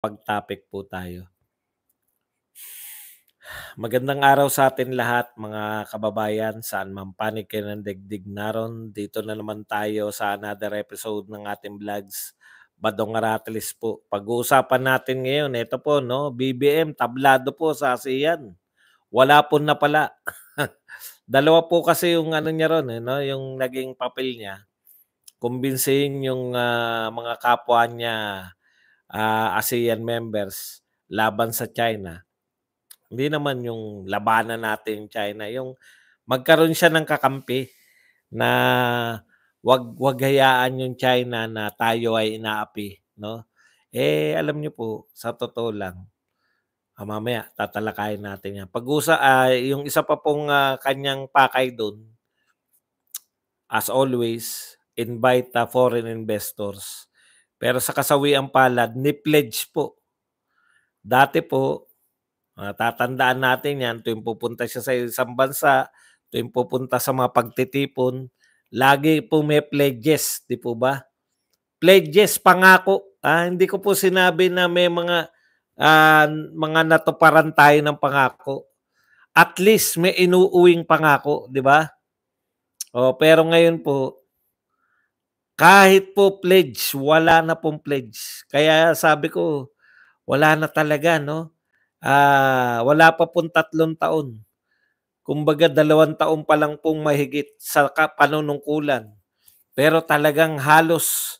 Pag-topic po tayo. Magandang araw sa atin lahat mga kababayan, saan man panig kayo ng daigdig naroon. Dito na naman tayo sa another episode ng ating vlogs, Badong Aratilis po. Pag-uusapan natin ngayon, ito po, no, BBM, tablado po sa ASEAN. Wala po na pala. Dalawa po kasi yung ano niya ron, no, yung naging papel niya. Kumbinsihin yung mga kapwa niya ASEAN members laban sa China. Hindi naman yung labanan natin China, yung magkaroon siya ng kakampi na wag hayaan yung China na tayo ay inaapi, no? Alam niyo po, sa totoo lang, mamaya tatalakayin natin yan. Yung isa pa pong kanyang pakay doon, as always, invite foreign investors. Pero sa kasawiang palad, ni-pledge po. Dati po, tatandaan natin yan, tuwing pupunta siya sa isang bansa, tuwing pupunta sa mga pagtitipon, lagi po may pledges, di po ba? Pledges, pangako. Hindi ko po sinabi na may mga natuparan tayo ng pangako. At least may inuuwing pangako, di ba? Pero ngayon po, kahit po pledge, wala na pong pledge. Kaya sabi ko, wala na talaga, no? Wala pa pong 3 taon. Kumbaga 2 taon pa lang pong mahigit sa panunungkulan. Pero talagang halos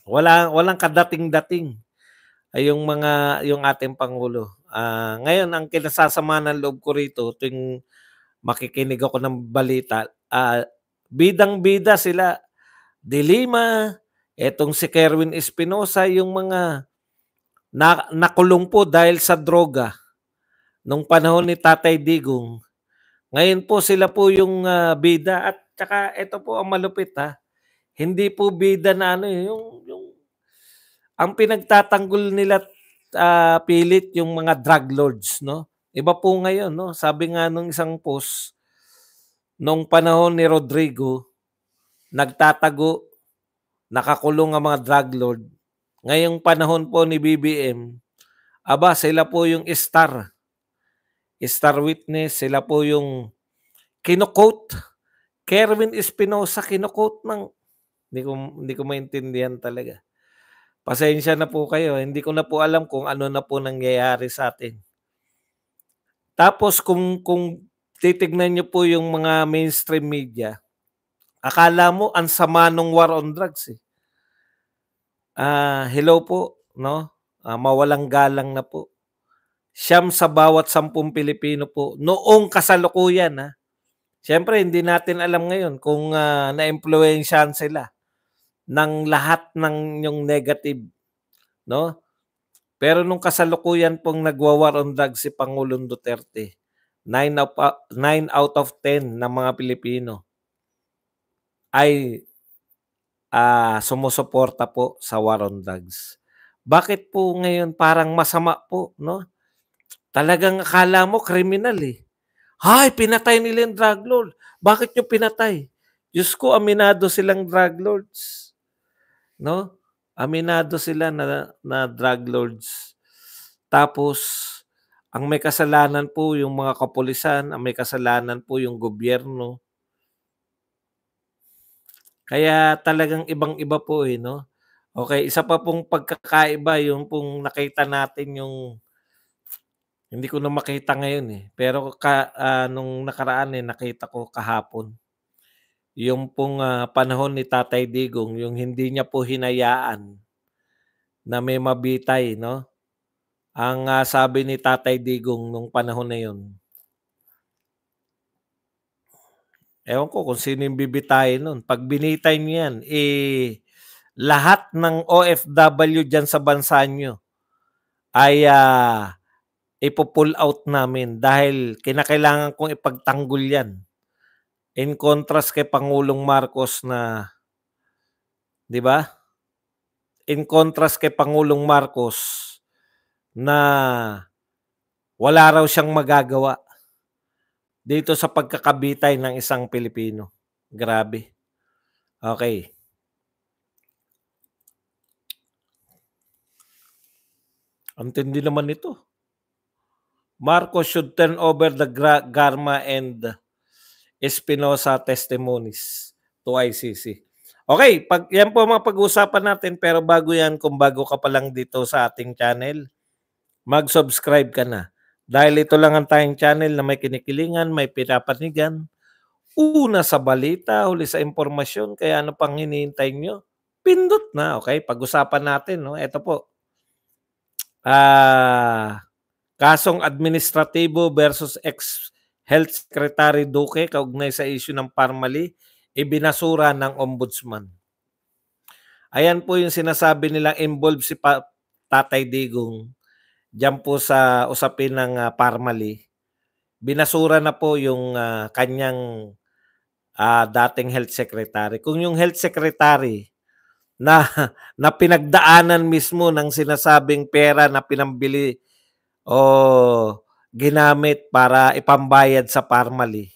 walang kadating-dating ay yung ating pangulo. Ngayon ang kinasasama ng loob ko rito tuwing makikinig ako ng balita, bidang-bida sila. De Lima, etong si Kerwin Espinosa, yung mga nakulong po dahil sa droga nung panahon ni Tatay Digong. Ngayon po sila po yung bida at saka ito po ang malupit hindi po bida na yung ang pinagtatanggol nila pilit yung mga drug lords, no? Iba po ngayon, no? Sabi nga nung isang post nung panahon ni Rodrigo, nagtatago, nakakulong ang mga drug lord. Ngayong panahon po ni BBM, sila po yung star witness, sila po yung kino-quote. Kerwin Espinosa kino-quote ng hindi ko maintindihan talaga. Pasensya na po kayo, hindi ko na po alam kung ano na po nangyayari sa atin. Tapos kung titignan niyo po yung mga mainstream media, akala mo ang sama nung war on drugs eh. Hello po, no? Mawalang galang na po. 9 sa bawat 10 Pilipino po noong kasalukuyan. Siyempre hindi natin alam ngayon kung naimpluwensyahan sila ng lahat ng yung negative, no? Pero nung kasalukuyan pong nagwa-war on drugs si Pangulong Duterte, 9 out of 10 ng mga Pilipino ay sumusuporta po sa war on drugs. Bakit po ngayon parang masama po, no? Talagang akala mo kriminal eh. Pinatay nila yung drug lord. Bakit nyo pinatay? Diyos ko, aminado silang drug lords. No? Aminado sila na drug lords. Tapos, ang may kasalanan po yung mga kapulisan, ang may kasalanan po yung gobyerno. Kaya talagang ibang-iba po no? Okay, isa pa pong pagkakaiba yung pong nakita natin yung hindi ko na makita ngayon pero nung nakaraan nakita ko kahapon. Yung pong panahon ni Tatay Digong, yung hindi niya po hinayaan na may mabitay, no? Ang sabi ni Tatay Digong nung panahon na yun, ewan ko kung sino yung bibitayin nun. Pag binitay niyo yan, lahat ng OFW dyan sa bansa nyo ay ipo-pull out namin dahil kinakailangan kong ipagtanggol yan. In contrast kay Pangulong Marcos na, di ba? In contrast kay Pangulong Marcos na wala raw siyang magagawa dito sa pagkakabitay ng isang Pilipino. Grabe. Okay. Ang tindi naman nito. Marcos should turn over the Garma and Espinosa testimonies to ICC. Okay, yan po mga pag-uusapan natin, pero bago yan, kung bago ka pa lang dito sa ating channel, mag-subscribe ka na. Dahil ito lang ang tayong channel na may kinikilingan, may pinapanigan, una sa balita, huli sa impormasyon, kaya ano pang hinihintay nyo? Pindot na, okay? Pag-usapan natin, no? Ito po. Kasong administratibo versus ex-Health Secretary Duque kaugnay sa issue ng Parmali, ibinasura ng Ombudsman. Ayan po yung sinasabi nilang involved si Tatay Digong diyan po sa usapin ng Parmali. Binasura na po yung kanyang dating Health Secretary. Kung yung Health Secretary na pinagdaanan mismo ng sinasabing pera na pinambili o ginamit para ipambayad sa Parmali,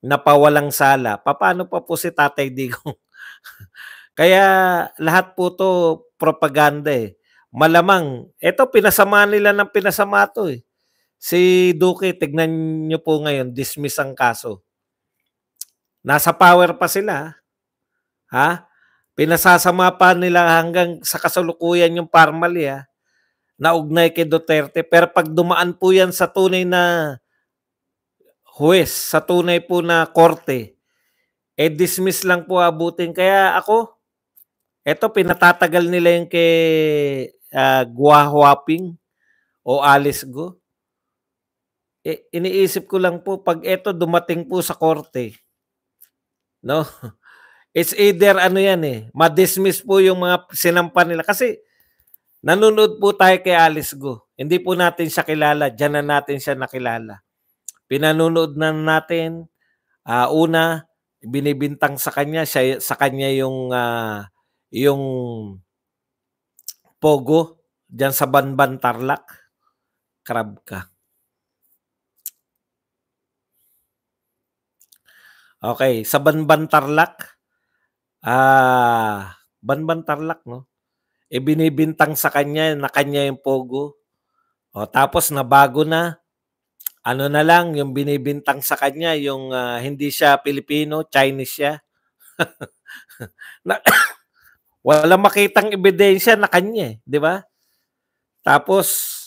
napawalang sala, paano pa po si Tatay Digong? Kaya lahat po to propaganda eh. Malamang, eto pinasama nila ng pinasama to eh. Si Duque, tignan nyo po ngayon, dismiss ang kaso. Nasa power pa sila. Ha? Pinasasama pa nila hanggang sa kasalukuyan yung Parmali ha. Naugnay kay Duterte. Pero pag dumaan po yan sa tunay na huwes, sa tunay po na korte, dismiss lang po abutin. Kaya ako, eto pinatatagal nila yung kay Gua Huaping o Alice Go. Iniisip ko lang po, pag eto dumating po sa korte, no? It's either ano yan eh, ma-dismiss po yung mga sinampa nila. Kasi nanonood po tayo kay Alice Go. Hindi po natin siya kilala. Diyan na natin siya nakilala. Pinanonood na natin. Una, binibintang sa kanya. Sa kanya yung Pogo. Diyan sa Banban Tarlac. Crab ka. Okay. Sa Banban Tarlac. Banban Tarlac, no? Binibintang sa kanya na kanya yung Pogo. O, tapos nabago na. Ano na lang, yung binibintang sa kanya, yung hindi siya Pilipino, Chinese siya. Walang makitang ebidensya na kanya, di ba? Tapos,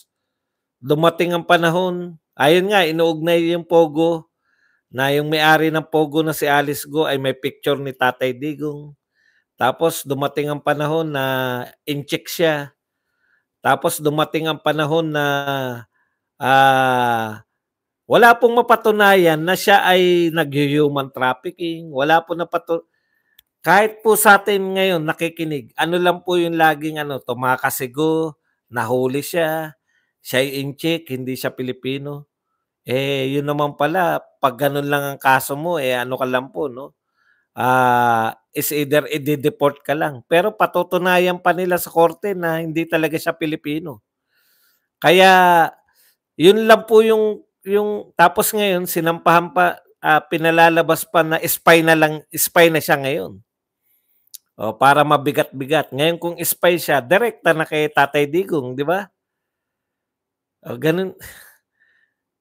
dumating ang panahon, ayun nga, inuugnay yung Pogo, na yung may-ari ng Pogo na si Alice Go ay may picture ni Tatay Digong. Tapos, dumating ang panahon na in-check siya. Tapos, dumating ang panahon na wala pong mapatunayan na siya ay nag-human trafficking. Wala po kahit po sa atin ngayon nakikinig, ano lang po yung laging tumakasigo, nahuli siya, siya in-check, hindi siya Pilipino. Yun naman pala, pag ganun lang ang kaso mo, ano ka lang po, no? Is either i-deport ka lang. Pero patutunayan pa nila sa korte na hindi talaga siya Pilipino. Kaya, yun lang po yung tapos ngayon sinampahan pa, pinalalabas pa na spy na siya ngayon. O, para mabigat-bigat. Ngayon kung spy siya, direkta na kay Tatay Digong, di ba? O, ganun.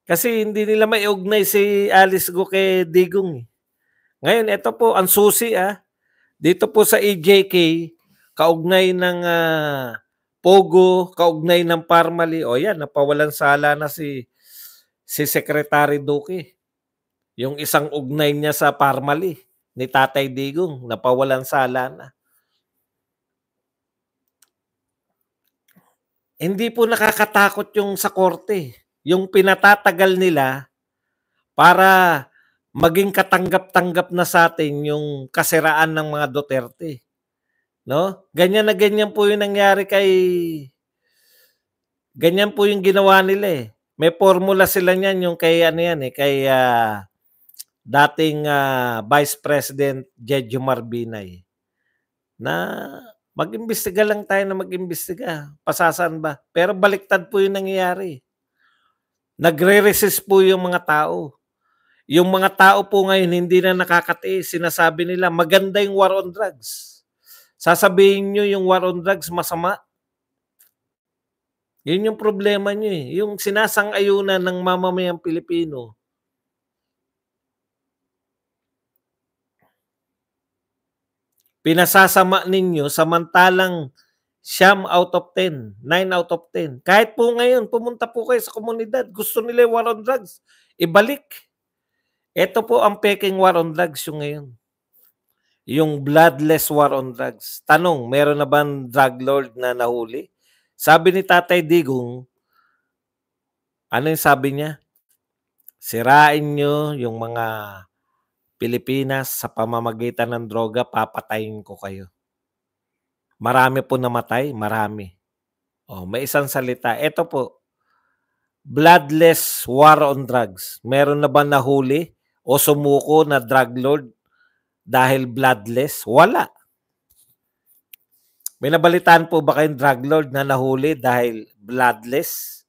Kasi hindi nila maiugnay si Alice Go kay Digong. Ngayon, ito po, ang susi dito po sa EJK, kaugnay ng Pogo, kaugnay ng Parmali. O yan, napawalan sala na si Secretary Duque. Yung isang ugnay niya sa Parmali ni Tatay Digong, napawalan sala na. Hindi po nakakatakot yung sa korte. Yung pinatatagal nila para maging katanggap-tanggap na sa atin yung kasiraan ng mga Duterte. No? Ganyan na ganyan po yung nangyari ganyan po yung ginawa nila eh. May formula sila niyan yung kay kay dating Vice President Jejo Marbinay na mag-imbestiga lang tayo na mag-imbestiga. Pasasan ba? Pero baliktad po yung nangyayari. Nagre-resist po yung mga tao. Yung mga tao po ngayon hindi na nakakatiis. Sinasabi nila maganda yung war on drugs. Sasabihin nyo yung war on drugs masama. Yun yung problema niyo, eh, yung sinasang-ayunan ng mamamayang Pilipino. Pinasasama ninyo samantalang 9 out of 10, 9 out of 10. Kahit po ngayon pumunta po kayo sa komunidad, gusto nila yung war on drugs, ibalik. Ito po ang pekeng war on drugs yung ngayon, yung bloodless war on drugs. Tanong, meron na bang drug lord na nahuli? Sabi ni Tatay Digong, ano yung sabi niya? Sirain nyo yung mga Pilipinas sa pamamagitan ng droga, papatayin ko kayo. Marami po namatay, marami. Oh, may isang salita. Ito po, bloodless war on drugs. Meron na ba nahuli o sumuko na drug lord dahil bloodless? Wala. May nabalitaan po ba kayong drug lord na nahuli dahil bloodless?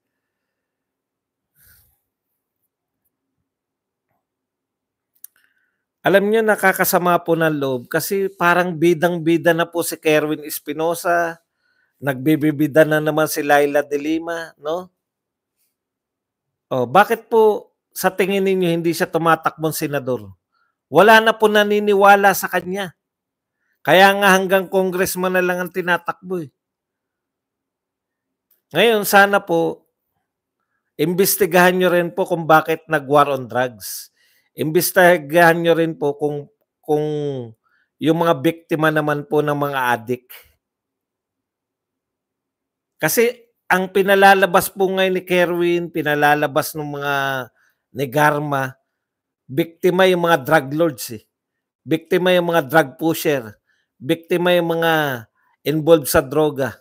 Alam niyo, nakakasama po ng loob kasi parang bidang-bida na po si Kerwin Espinosa, nagbibibida na naman si Laila de Lima, no? Oh, bakit po sa tingin ninyo hindi siya tumatakbong senador? Wala na po naniniwala sa kanya. Kaya nga hanggang congressman na lang ang tinatakbo, eh. Ngayon, sana po, imbestigahan nyo rin po kung bakit nag-war on drugs. Imbestigahan nyo rin po kung yung mga biktima naman po ng mga adik. Kasi ang pinalalabas po ngayon ni Kerwin, pinalalabas ng mga ni Garma, biktima yung mga drug lords, eh. Biktima yung mga drug pusher. Biktima yung mga involved sa droga.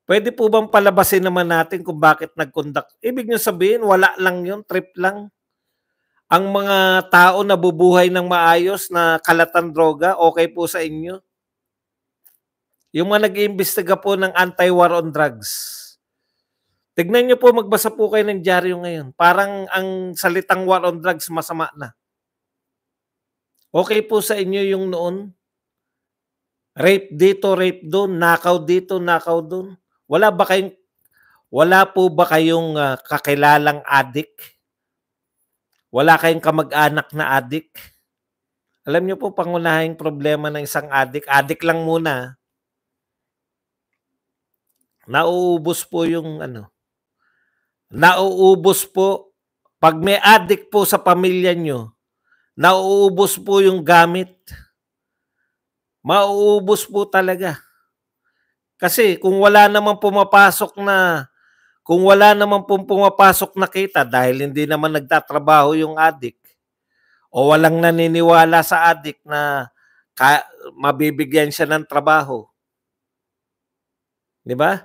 Pwede po bang palabasin naman natin kung bakit nag-conduct? Ibig nyo sabihin, wala lang yun, trip lang. Ang mga tao na bubuhay ng maayos na kalatan droga, okay po sa inyo? Yung mga nag-iimbestiga po ng anti-war on drugs. Tignan nyo po, magbasa po kayo ng dyaryo ngayon. Parang ang salitang war on drugs masama na. Okay po sa inyo yung noon? Rape dito, rape doon, nakaw dito, nakaw doon. Wala po ba kayong kakilalang adik? Wala kayong kamag-anak na adik? Alam niyo po, pangunahing problema ng isang adik lang muna. Nauubos po yung nauubos po. Pag may adik po sa pamilya nyo, nauubos po yung gamit. Mauubos po talaga. Kasi kung wala namang pumapasok na kita dahil hindi naman nagtatrabaho yung adik o walang naniniwala sa adik na mabibigyan siya ng trabaho. 'Di ba?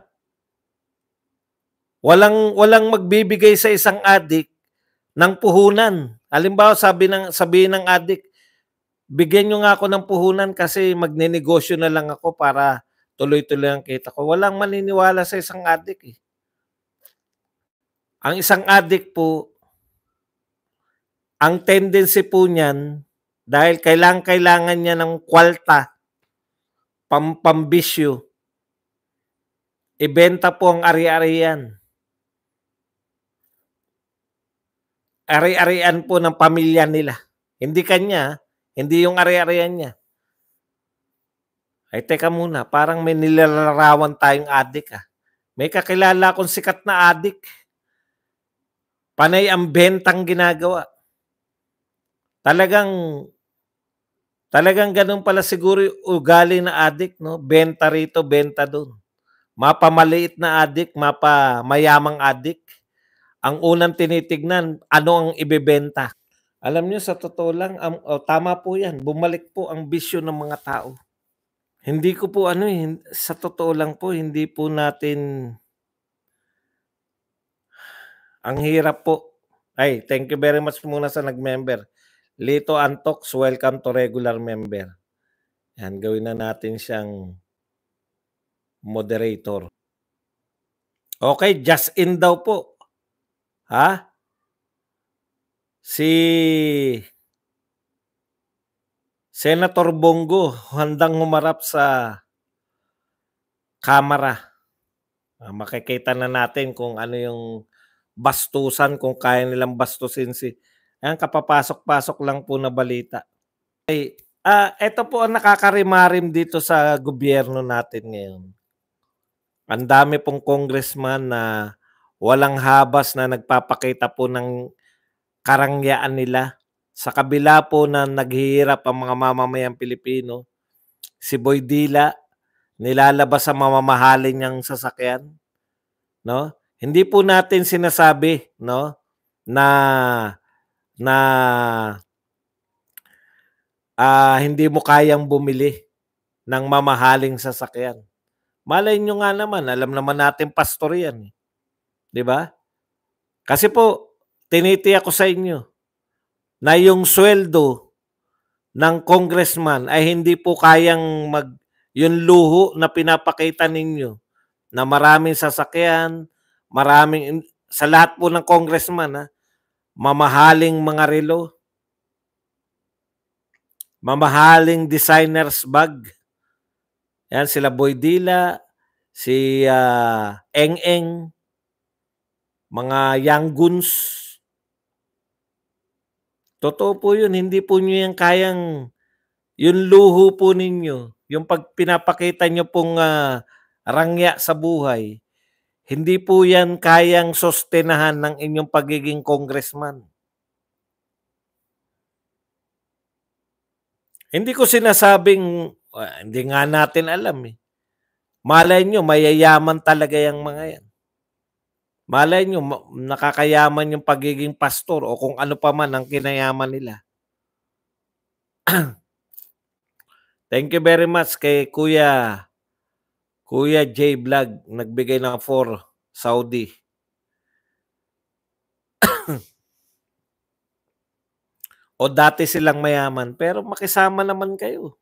Walang magbibigay sa isang adik ng puhunan. Halimbawa, sabihin ng adik, bigyan nyo nga ako ng puhunan kasi magnenegosyo na lang ako para tuloy-tuloy ang kita ko. Walang maniniwala sa isang adik, eh. Ang isang adik po, ang tendency po niyan, dahil kailangan niya ng kwalta, pambisyo, ibenta po ang ari-arian. Ari-arian po ng pamilya nila. Hindi kanya, hindi yung ari-arian niya. Ay, teka muna, parang may nilalarawan tayong adik, ah. May kakilala akong sikat na adik. Panay ang bentang ginagawa. Talagang ganun pala siguro yung ugali na adik, no? Benta rito, benta doon. Mapamaliit na adik, mapamayamang adik. Ang unang tinitignan, ano ang ibebenta. Alam niyo, sa totoo lang, tama po yan. Bumalik po ang bisyo ng mga tao. Hindi ko po sa totoo lang po, hindi po natin, ang hirap po. Ay, thank you very much muna sa nag-member. Lito Antox, welcome to regular member. Yan, gawin na natin siyang moderator. Okay, just in daw po. Ha? Si Senator Bongo handang humarap sa kamera. Makikita na natin kung ano yung bastusan, kung kaya nilang bastusin ayan, kapapasok-pasok lang po na balita. Eto po ang nakakarimarim dito sa gobyerno natin ngayon. Ang dami pong congressman na walang habas na nagpapakita po ng karangyaan nila. Sa kabila po na naghihirap ang mga mamamayang Pilipino, si Boy Dila nilalabas sa mamamahalin niyang sasakyan, no? Hindi po natin sinasabi, no, na na hindi mo kayang bumili ng mamahaling sasakyan. Malay nyo nga naman, alam naman natin pastor yan, 'di ba? Kasi po, tinitiyak ko sa inyo na yung sweldo ng congressman ay hindi po kayang yung luho na pinapakita ninyo na maraming sasakyan, sa lahat po ng congressman, mamahaling mga relo, mamahaling designer's bag. Yan sila Boy Dila, si Eng, mga young guns. Totoo po yun, hindi po nyo yan kayang, yung luho po ninyo, yung pag pinapakita nyo pong rangya sa buhay, hindi po yan kayang sostenahan ng inyong pagiging congressman. Hindi ko sinasabing, hindi nga natin alam eh. Malay nyo, mayayaman talaga yung mga yan. Malay nyo, nakakayaman yung pagiging pastor o kung ano pa man ang kinayaman nila. Thank you very much kay Kuya J Vlog, nagbigay ng 4 Saudi. O dati silang mayaman, pero makisama naman kayo.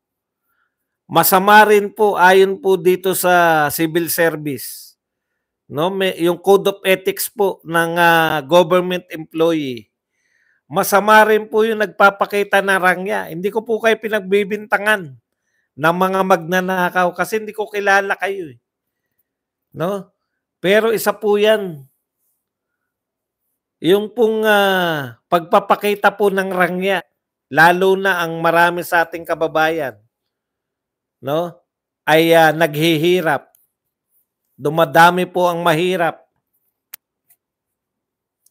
Masama rin po ayon po dito sa civil service. No, yung code of ethics po ng government employee. Masama rin po yung nagpapakita ng rangya. Hindi ko po kayo pinagbibintangan ng mga magnanakaw kasi hindi ko kilala kayo eh. No? Pero isa po 'yan. Yung pong pagpapakita po ng rangya, lalo na ang marami sa ating kababayan, no, ay naghihirap. Dumadami po ang mahirap.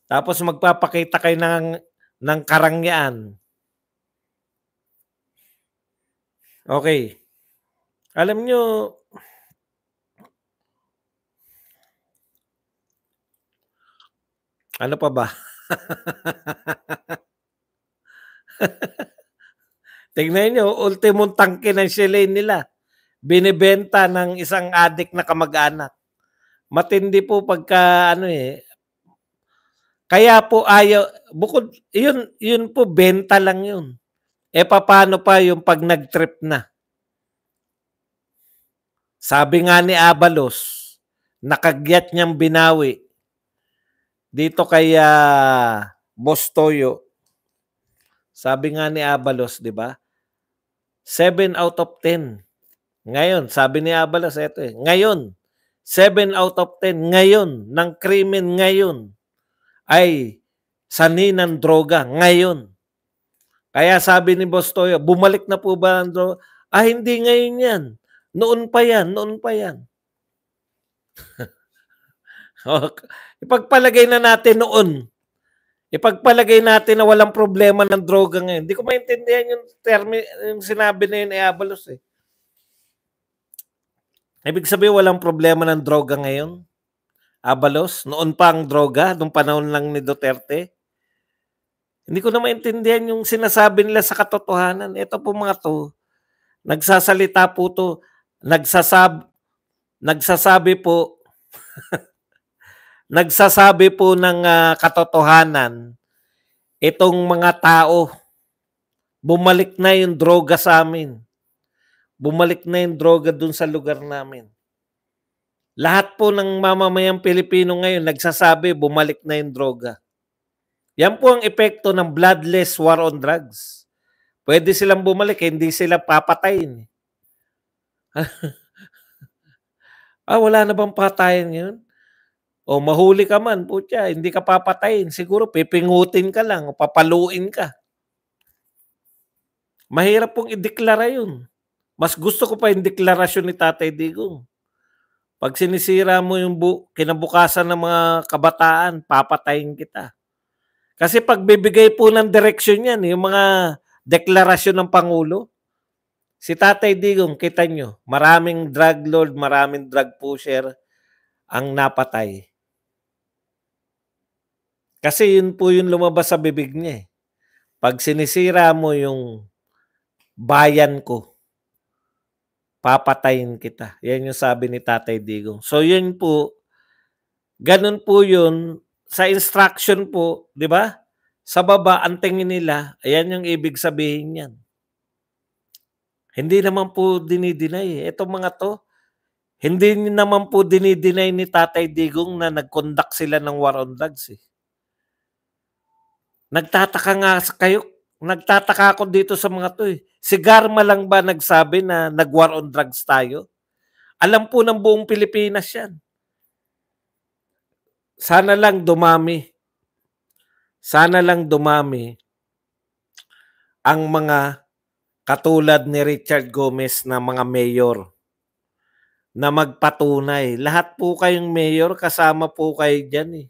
Tapos magpapakita kayo ng karangyaan. Okay. Alam nyo, ano pa ba? Tingnan nyo, ultimong tangke ng Shelane nila. Binibenta ng isang adik na kamag-anak. Matindi po pagka kaya po bukod, yun po, benta lang yun. Paano pa yung pag nag-trip na? Sabi nga ni Abalos, nakagyat niyang binawi dito kay Boss Toyo. Sabi nga ni Abalos, di ba? 7 out of 10. Ngayon, sabi ni Abalos, ngayon, 7 out of 10 ngayon ng krimen ngayon ay sanhi ng droga ngayon. Kaya sabi ni Boss Toyo, bumalik na po ba ang droga? Hindi ngayon yan. Noon pa yan. Ipagpalagay na natin noon. Ipagpalagay natin na walang problema ng droga ngayon. Hindi ko maintindihan yung sinabi na yun ni Abalos eh. Ibig sabihin walang problema ng droga ngayon? Abalos? Noon pa ang droga? Nung panahon lang ni Duterte? Hindi ko na maintindihan yung sinasabi nila sa katotohanan. Ito po mga to, nagsasalita po to, nagsasabi po nagsasabi po ng katotohanan itong mga tao. Bumalik na yung droga sa amin. Bumalik na yung droga dun sa lugar namin. Lahat po ng mamamayang Pilipino ngayon nagsasabi bumalik na yung droga. Yan po ang epekto ng bloodless war on drugs. Pwede silang bumalik, hindi sila papatayin. Wala na bang patayan ngayon? O mahuli ka man, putya, hindi ka papatayin. Siguro pipingutin ka lang o papaluin ka. Mahirap pong ideklara yun. Mas gusto ko pa yung deklarasyon ni Tatay Digong. Pag sinisira mo yung kinabukasan ng mga kabataan, papatayin kita. Kasi pagbibigay po ng direksyon yan, yung mga deklarasyon ng Pangulo, si Tatay Digong, kita nyo, maraming drug lord, maraming drug pusher ang napatay. Kasi yun po yung lumabas sa bibig niya. Pag sinisira mo yung bayan ko, papatayin kita. Yan yung sabi ni Tatay Digong. So yun po, ganun po yun. Sa instruction po, di ba? Sa baba, ang tingin nila, ayan yung ibig sabihin yan. Hindi naman po dinideny. Itong mga to, hindi naman po dinideny ni Tatay Digong na nag-conduct sila ng war on drugs. Nagtataka ako dito sa mga to eh. Si Garma lang ba nagsabi na nag-war on drugs tayo? Alam po ng buong Pilipinas yan. Sana lang dumami ang mga katulad ni Richard Gomez na mga mayor na magpatunay. Lahat po kayong mayor, kasama po kayo dyan eh.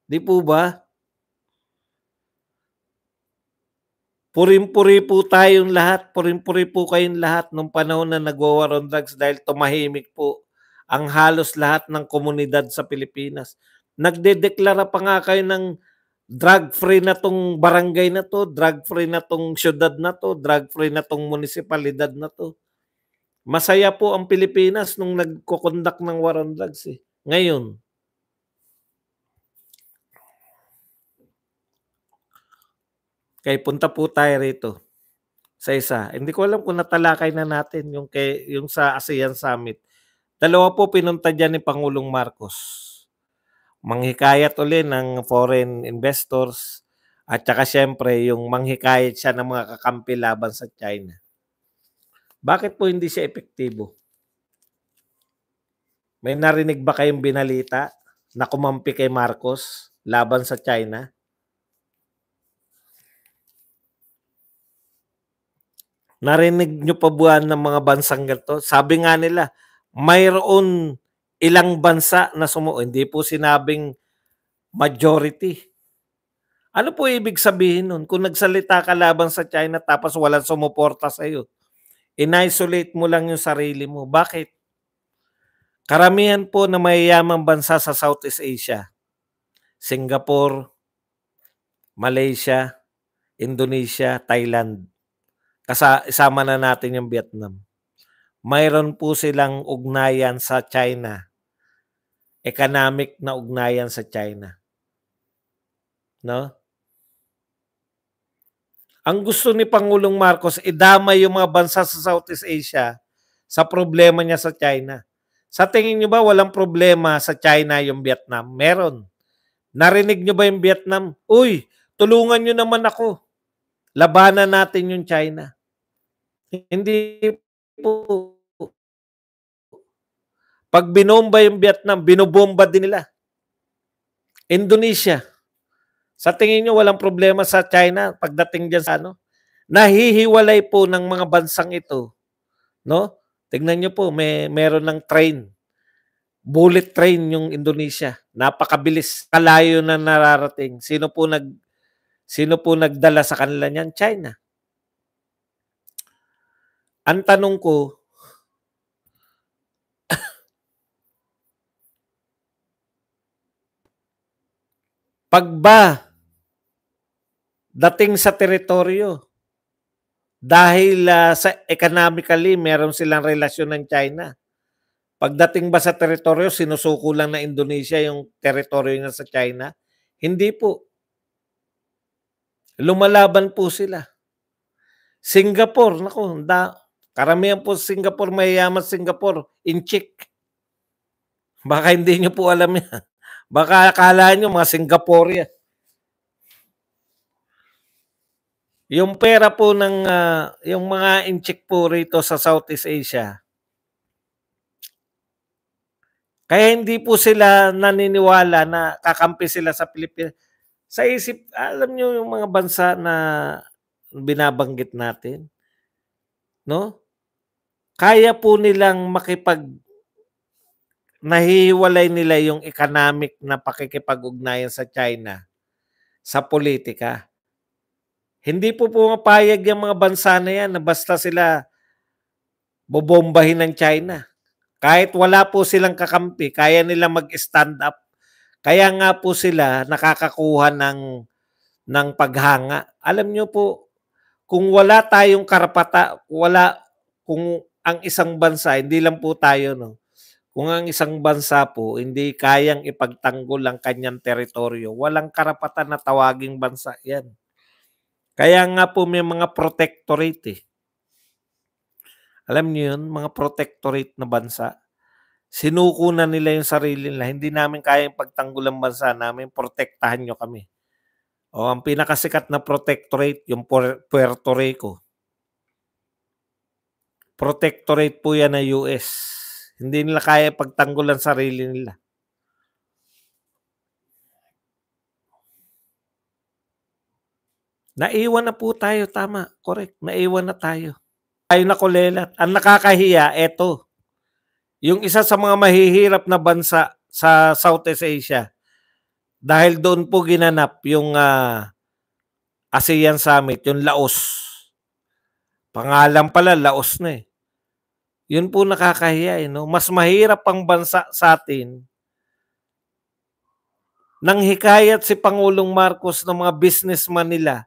Di po ba? Puring-puri po tayong lahat. Puring-puri po kayong lahat nung panahon na nag-war on drugs dahil tumahimik po ang halos lahat ng komunidad sa Pilipinas. Nagdedeklara pa nga kayo ng drug-free na tong barangay na to, drug-free na tong syudad na to, drug-free na tong munisipalidad na to. Masaya po ang Pilipinas nung nagko-conduct ng war on drugs eh. Ngayon, kaya punta po tayo rito sa isa. Hindi ko alam kung natalakay na natin yung sa ASEAN Summit. Dalawa po pinunta dyan ni Pangulong Marcos. Manghikayat uli ng foreign investors at saka syempre yung manghikayat siya ng mga kakampi laban sa China. Bakit po hindi siya epektibo? May narinig ba kayong binalita na kumampi kay Marcos laban sa China? Narinig nyo pa buwan ng mga bansang ganito? Sabi nga nila, mayroon ilang bansa na hindi po sinabing majority. Ano po ibig sabihin nun? Kung nagsalita ka laban sa China tapos walang sumuporta sa iyo, in-isolate mo lang yung sarili mo. Bakit? Karamihan po na mayayamang bansa sa Southeast Asia, Singapore, Malaysia, Indonesia, Thailand, isama na natin yung Vietnam. Mayroon po silang ugnayan sa China. Economic na ugnayan sa China. No? Ang gusto ni Pangulong Marcos, idamay yung mga bansa sa Southeast Asia sa problema niya sa China. Sa tingin niyo ba walang problema sa China yung Vietnam? Meron. Narinig niyo ba yung Vietnam? Uy, tulungan niyo naman ako. Labanan natin yung China. Hindi po. Pag binomba yung Vietnam, binobomba din nila. Indonesia. Sa tingin niyo walang problema sa China pagdating diyan sa ano? Nahihiwalay po ng mga bansang ito, no? Tingnan niyo po, meron ng train. Bullet train yung Indonesia. Napakabilis, kalayo na nararating. Sino po nagdala sa kanila niyan? China. Ang tanong ko, pag ba dating sa teritoryo, dahil sa economically, meron silang relasyon ng China. Pagdating ba sa teritoryo, sinusuko lang na Indonesia yung teritoryo niya sa China? Hindi po. Lumalaban po sila. Singapore, naku, karamihan po Singapore, mayayaman Singapore, inchik. Baka hindi nyo po alam yan. Baka akala nyo mga Singaporean. Yung pera po ng, yung mga inchik po rito sa Southeast Asia, Kaya hindi po sila naniniwala na kakampi sila sa Pilipinas. Sa isip, alam niyo yung mga bansa na binabanggit natin, no? Kaya po nilang nahihiwalay nila yung economic na pakikipag-ugnayan sa China sa politika. Hindi po pumapayag yung mga bansa na yan na basta sila bobombahin ng China. Kahit wala po silang kakampi, kaya nila mag-stand up. Kaya nga po sila nakakakuha ng paghanga. Alam niyo po, kung wala tayong kung ang isang bansa, hindi lang po tayo, no? Kung ang isang bansa po hindi kayang ipagtanggol ang kanyang teritoryo, walang karapatan na tawaging bansa yan. Kaya nga po may mga protectorate eh. Alam niyo yun, mga protectorate na bansa. Sinuko na nila yung sarili nila. Hindi namin kayang pagtanggol ang bansa namin, protektahan nyo kami. O ang pinakasikat na protectorate, yung Puerto Rico. Protectorate po yan ng US. Hindi nila kaya pagtanggol ang sarili nila. Naiwan na po tayo, tama, correct. Naiwan na tayo. Tayo na kulelat. Ang nakakahiya, eto. Yung isa sa mga mahihirap na bansa sa Southeast Asia, dahil doon po ginanap yung ASEAN Summit, yung Laos. Pangalan pala, Laos na eh. Yun po nakakahiya eh, no? Mas mahirap pang bansa sa atin nang hikayat si Pangulong Marcos ng mga businessman nila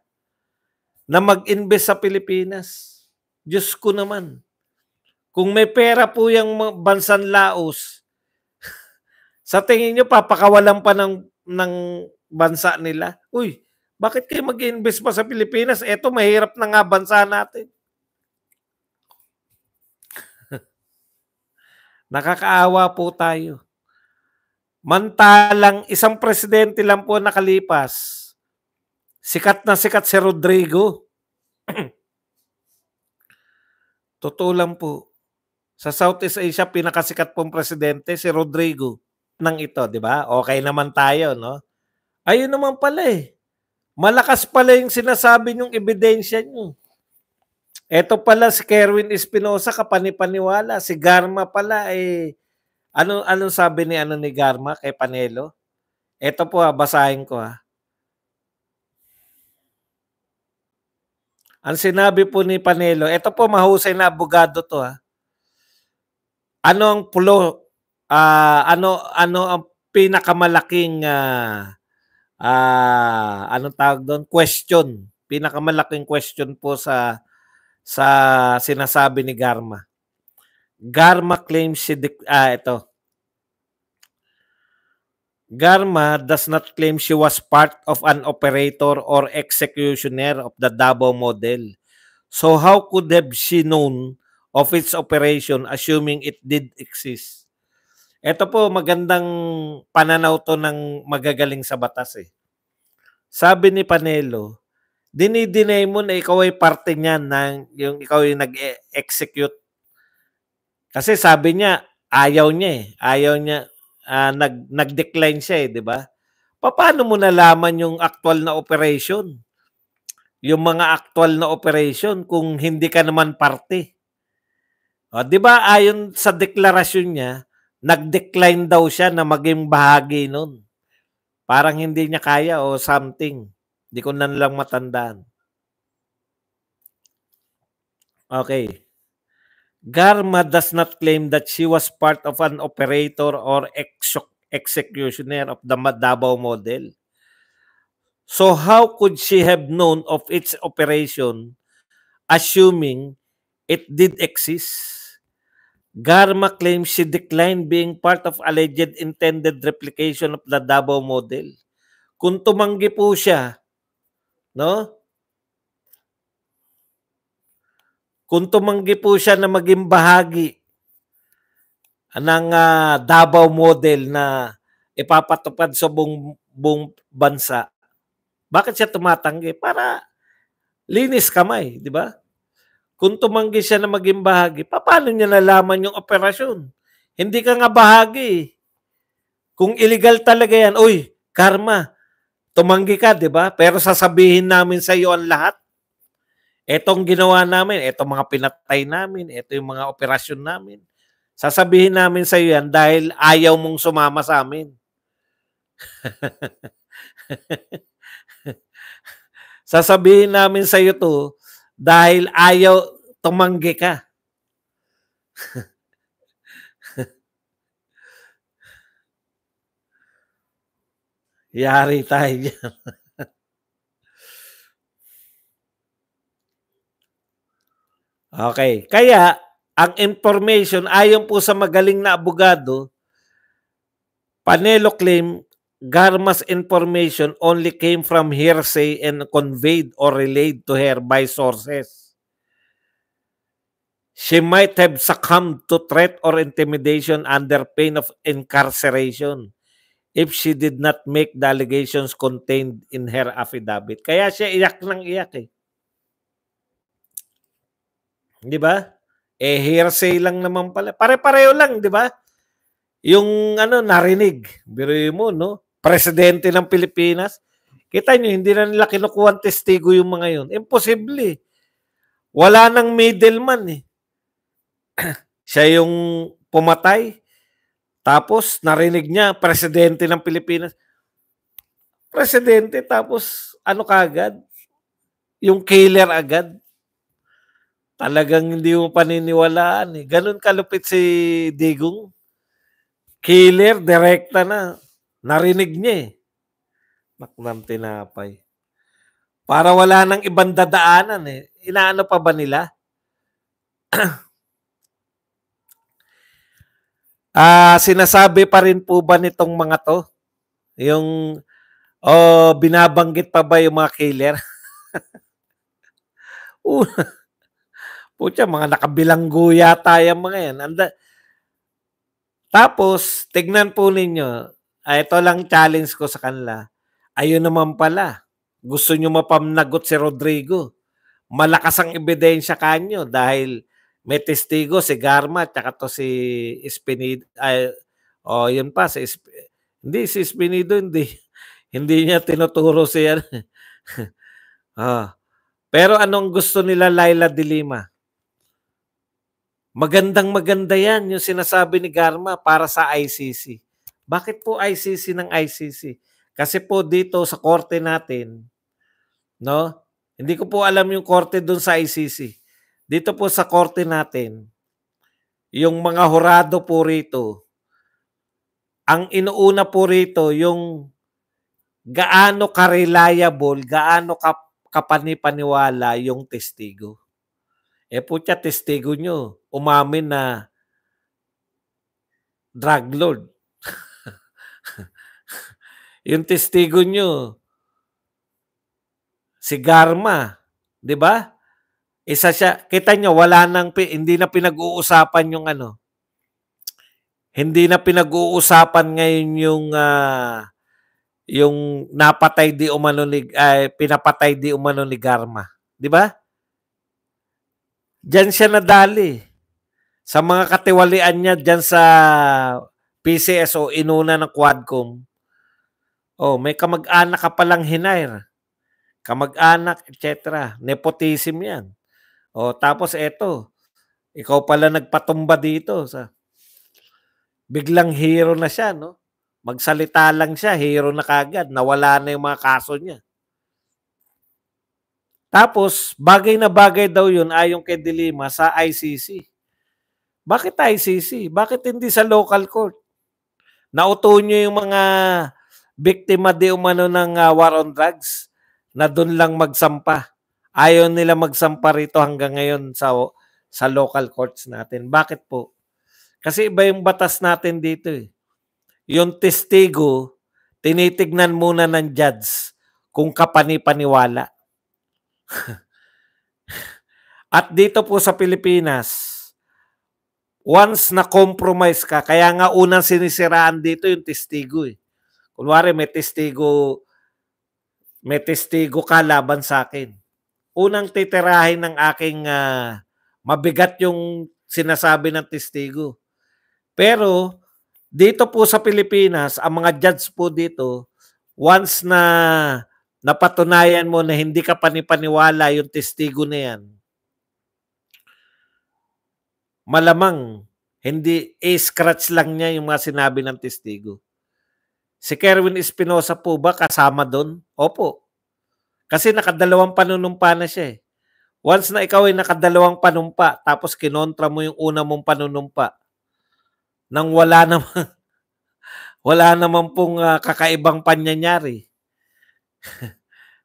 na mag-invest sa Pilipinas. Diyos ko naman. Kung may pera po yung bansang Laos, sa tingin nyo, papakawalan pa ng bansa nila? Uy, bakit kayo mag-invest pa sa Pilipinas? Eto, mahirap na nga bansa natin. Nakakaawa po tayo. Mantalang isang presidente lang po nakalipas, sikat na sikat si Rodrigo. Totoo lang po. Sa Southeast Asia, pinakasikat pong presidente si Rodrigo ng ito, di ba? Okay naman tayo, no? Ayun naman pala eh. Malakas pala yung sinasabi niyong ebidensya niyo. Ito pala si Kerwin Espinosa, kapanipaniwala. Si Garma pala eh, anong sabi ni Garma kay Panelo? Ito po basahin ko ha. Ang sinabi po ni Panelo, ito po mahusay na abogado to ha. Ano ang ano ang pinakamalaking anong tawag doon? Question. Pinakamalaking question po sa sinasabi ni Garma. Garma claims ito. Garma does not claim she was part of an operator or executioner of the Davao model. So how could have she known of its operation assuming it did exist? Ito po magandang pananaw to ng magagaling sa batas eh. Sabi ni Panelo, dinideny mo na ikaw ay parte niyan ng yung ikaw yung nag-execute. Kasi sabi niya, ayaw niya eh. Ayaw niya, nag-decline siya eh, di ba? Paano mo nalaman yung actual na operation? Yung mga actual na operation kung hindi ka naman parte. O, di ba ayon sa deklarasyon niya, nag-decline daw siya na maging bahagi nun. Parang hindi niya kaya o something. Di ko na lang matandaan. Okay. Garma does not claim that she was part of an operator or executioner of the Davao model. So how could she have known of its operation assuming it did exist? Garma claims she declined being part of alleged intended replication of the Davao model. Kung tumanggi po siya, no? Kung tumanggi po siya na maging bahagi ng Davao model na ipapatupad sa buong bansa, bakit siya tumatanggi? Para linis kamay, di ba? Kung tumanggi siya na maging bahagi, paano niya nalaman yung operasyon? Hindi ka nga bahagi. Kung illegal talaga yan, uy, Karma, tumanggi ka, di ba? Pero sasabihin namin sa iyo ang lahat. Etong ginawa namin, etong mga pinatay namin, eto yung mga operasyon namin. Sasabihin namin sa iyo yan dahil ayaw mong sumama sa amin. Sasabihin namin sa iyo to dahil ayaw tumanggi ka. Yari tayo dyan. Okay. Kaya, ang information, ayon po sa magaling na abogado, Panelo claim Garma's information only came from hearsay and conveyed or relayed to her by sources. She might have succumbed to threat or intimidation under pain of incarceration if she did not make the allegations contained in her affidavit. Kaya siya iyak ng iyak eh. Di ba? Eh, hearsay lang naman pala. Pare-pareho lang, di ba? Yung narinig. Biruin mo, no? Presidente ng Pilipinas. Kita nyo, hindi na nila kinukuha testigo yung mga yun. Imposible. Wala nang middleman eh. Siya yung pumatay. Tapos, narinig niya, presidente ng Pilipinas. Presidente, tapos, kagad? Yung killer agad. Talagang hindi mo paniniwalaan eh. Ganun kalupit si Digong. Killer, direkta na. Narinig niya eh. Naknang tinapay. Para wala nang ibang dadaanan eh. Inaano pa ba nila? Sinasabi pa rin po ba nitong mga to? Yung binabanggit pa ba yung mga killer? Pucha, mga nakabilanggo yata yung mga yan. Tapos, tignan po ninyo, ito lang challenge ko sa kanila. Ayun naman pala, gusto nyo mapamnagot si Rodrigo. Malakas ang ebidensya kanyo dahil may testigo si Garma at to si Espinido. Yun pa, hindi, si Espinido, hindi niya tinuturo siya. Pero anong gusto nila Laila de Lima? Magandang-maganda yan yung sinasabi ni Garma para sa ICC. Bakit po ICC ng ICC? Kasi po dito sa korte natin, no? Hindi ko po alam yung korte doon sa ICC. Dito po sa korte natin, yung mga hurado po rito, ang inuuna po rito yung gaano ka-reliable, gaano kapanipaniwala yung testigo. Putya, testigo nyo, umamin na drug lord. Yung testigo nyo, si Garma, di ba? Isa siya, kita nyo, hindi na pinag-uusapan yung hindi na pinag-uusapan ngayon yung napatay di umano pinapatay di umano ni Garma. Di ba? Diyan siya nadali. Sa mga katiwalian niya diyan sa PCSO, inuna ng Quadcom. May kamag-anak ka palang hinair. Kamag-anak, etc. Nepotism yan. Tapos eto, ikaw pala nagpatumba dito. Biglang hero na siya, no? Magsalita lang siya, hero na kagad. Nawala na yung mga kaso niya. Tapos, bagay na bagay daw yun ayon kay De Lima sa ICC. Bakit ICC? Bakit hindi sa local court? Nauto nyo yung mga biktima di umano ng war on drugs na doon lang magsampa. Ayaw nila magsampa rito hanggang ngayon sa local courts natin. Bakit po? Kasi iba yung batas natin dito eh. Yung testigo, tinitignan muna ng judge kung kapani-paniwala. At dito po sa Pilipinas, once na compromise ka, kaya nga unang sinisiraan dito yung testigo eh. Kunwari may testigo ka laban sa akin. Unang titirahin ng aking mabigat yung sinasabi ng testigo. Pero Dito po sa Pilipinas, ang mga judge po dito, once na napatunayan mo na hindi ka panipaniwala yung testigo na yan, malamang hindi scratch lang niya yung mga sinabi ng testigo. Si Kerwin Espinosa po ba kasama doon? Opo. Kasi nakadalawang panunumpa na siya eh. Once na ikaw ay nakadalawang panumpa, tapos kinontra mo yung una mong panunumpa, nang wala naman pong kakaibang pangyayari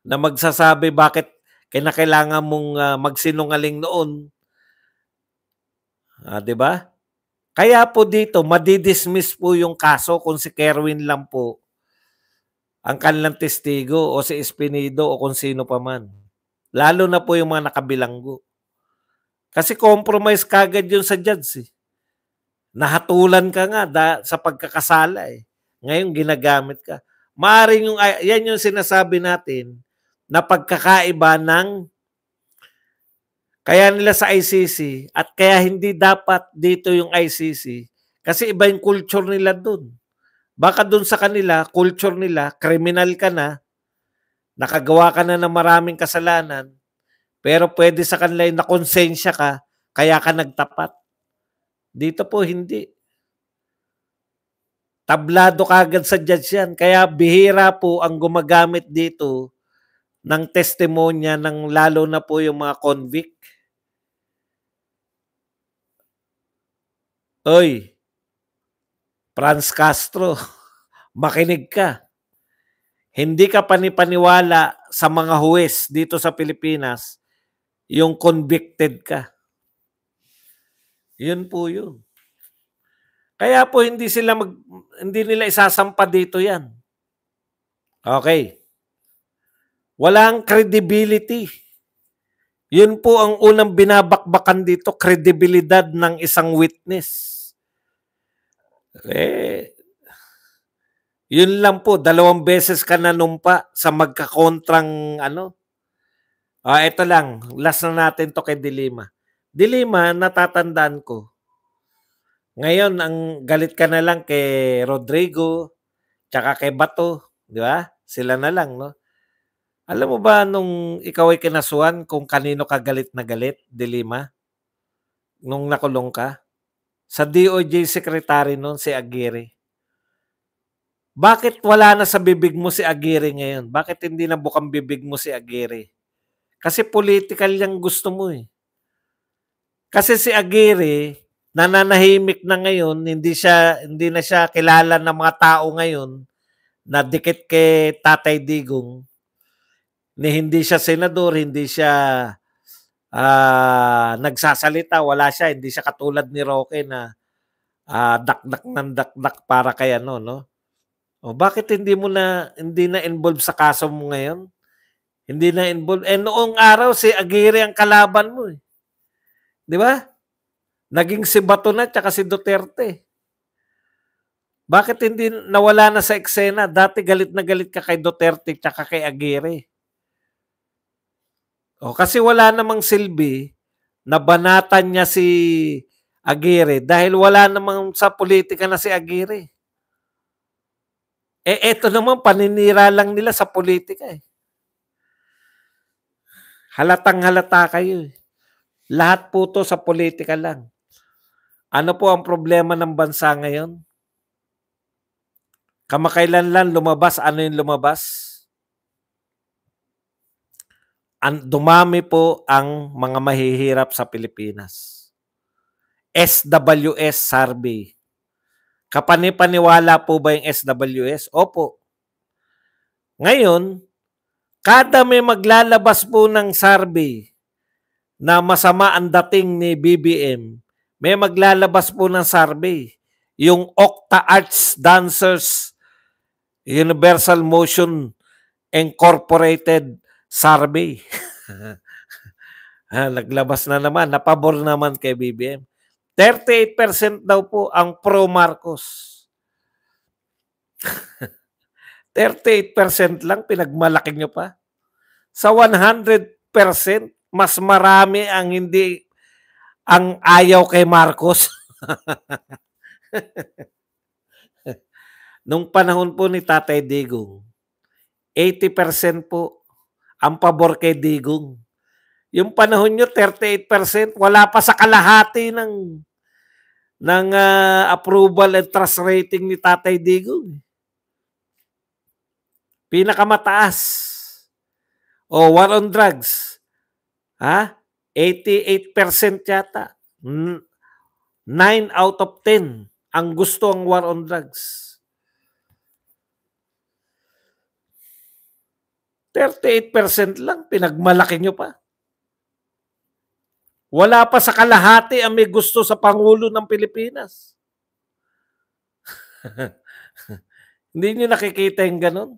na magsasabi bakit kinakailangan mong magsinungaling noon. 'Di ba? Kaya po dito, madidismiss po yung kaso kung si Kerwin lang po ang kanilang testigo o si Espinido o kung sino pa man. Lalo na po yung mga nakabilanggo. Kasi compromise kagad yun sa judge eh. Nahatulan ka nga sa pagkakasala eh. Ngayon ginagamit ka. Maaring yan yung sinasabi natin na pagkakaiba ng kaya nila sa ICC at kaya hindi dapat dito yung ICC kasi iba yung culture nila dun. Baka dun sa kanila, culture nila, kriminal ka na, nakagawa ka na ng maraming kasalanan, pero pwede sa kanila yung nakonsensya ka, kaya ka nagtapat. Dito po hindi. Tablado kagad sa judge yan. Kaya bihira po ang gumagamit dito ng testimonya ng lalo na po yung mga convict. Oy, Franz Castro, makinig ka. Hindi ka panipaniwala sa mga huwes dito sa Pilipinas yung convicted ka. Yun po yun. Kaya po hindi nila isasampa dito yan. Okay. Walang credibility. Yun po ang unang binabakbakan dito, kredibilidad ng isang witness. Yun lang po, 2 beses ka nanumpa sa magkakontrang ito lang, last na natin to kay Dilima. Dilima, natatandaan ko. Ngayon, ang galit ka na lang kay Rodrigo, tsaka kay Bato, di ba? Sila na lang, no? Alam mo ba nung ikaw ay kinasuhan kung kanino ka galit na galit, Dilima? Nung nakulong ka? Sa DOJ secretary noon, si Aguirre. Bakit wala na sa bibig mo si Aguirre ngayon? Bakit hindi na bukang bibig mo si Aguirre? Kasi political yung gusto mo eh. Kasi si Aguirre, nananahimik na ngayon, hindi na siya kilala ng mga tao ngayon na dikit kay Tatay Digong. Ni hindi siya senador, hindi siya nagsasalita, wala siya, hindi siya katulad ni Roque na dakdak ng dakdak para kay no? O bakit hindi na involved sa kaso mo ngayon? Hindi na involved. Noong araw si Aguirre ang kalaban mo eh. 'Di ba? Naging si Bato na tsaka si Duterte. Bakit hindi nawala na sa eksena? Dati galit na galit ka kay Duterte tsaka kay Aguirre. Kasi wala namang silbi na banatan niya si Aguirre dahil wala namang sa politika na si Aguirre. Eto naman paninira lang nila sa politika eh. Halatang halata kayo eh. Lahat po to sa politika lang. Ano po ang problema ng bansa ngayon? Kamakailan lang lumabas, ano yung lumabas? Dumami po ang mga mahihirap sa Pilipinas. SWS survey. Kapanipaniwala po ba yung SWS? Opo. Ngayon, kada may maglalabas po ng survey na masama ang dating ni BBM, may maglalabas po ng survey. Yung Octa Arts Dancers Universal Motion Incorporated Survey. Naglabas na naman, napabor naman kay BBM. 38% daw po ang pro-Marcos. 38% lang, pinagmalaki nyo pa. Sa 100%, mas marami ang ayaw kay Marcos. Nung panahon po ni Tatay Digong, 80% po ang pabor kay Digong. Yung panahon niyo 38%, wala pa sa kalahati ng approval and trust rating ni Tatay Digong. Pinakamataas. O war on drugs. 88% yata. 9 out of 10 ang gusto ang war on drugs. 38% lang, pinagmalaki nyo pa. Wala pa sa kalahati ang may gusto sa Pangulo ng Pilipinas. Hindi nyo nakikita yung ganun?